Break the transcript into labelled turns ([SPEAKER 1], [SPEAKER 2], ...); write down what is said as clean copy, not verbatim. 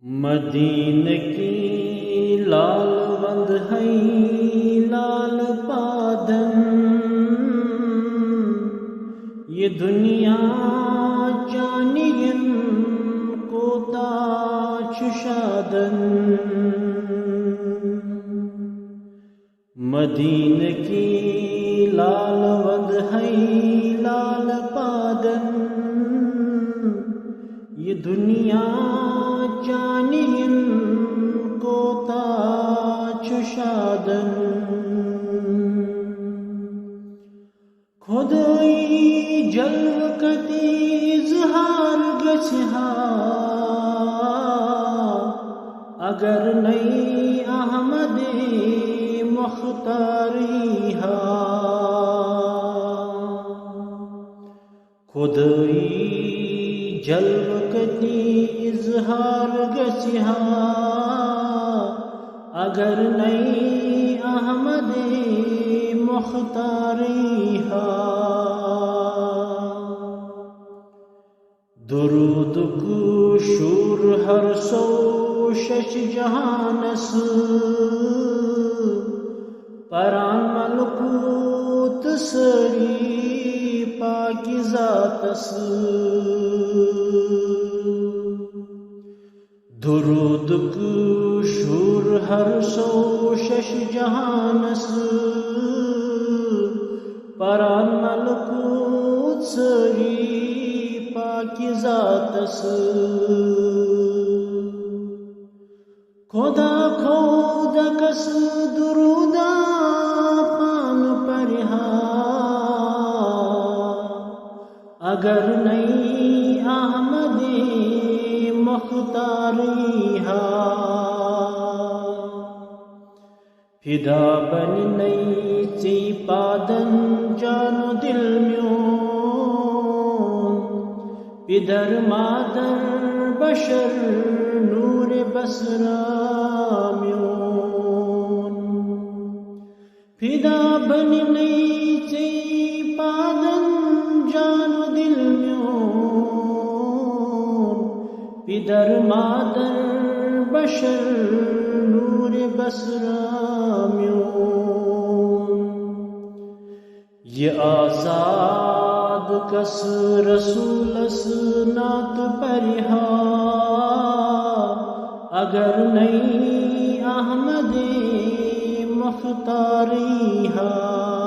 [SPEAKER 1] مدینہ کی لال بند ہے لال پادن، یہ دنیا جانین کوتا چشادن۔ مدینہ کی لال بند ہے لال پادن، یہ دنیا جانین کوتا چشادن۔ خدای جلو کتی اظہار گچھا، اگر نئی احمد مختاری ہا۔ خدای جلو کتی اظہار گچھا، اگر نئی احمد مختاری ہا۔ درود کو شور ہر سو شش جہانس، پران ملکوت سری پاکیزاتس۔ درود کو شور ہر سو شش جہانس، پران ملکوت سری پاکیزاتس۔ خدا خود کس درودا پان پرہا، اگر نئی احمد مختاری ہا۔ فدا بنی نئی چی پادن جانو دل میون، پدر مادر بشر نور بصرا میون۔ فدا بنی نئی چی پادن جانو دل میون، پدر مادر بشر نور بصرا میون۔ یہ آزاد کس رسول اس نات پرہا، اگر نئی احمد مختاری ہا۔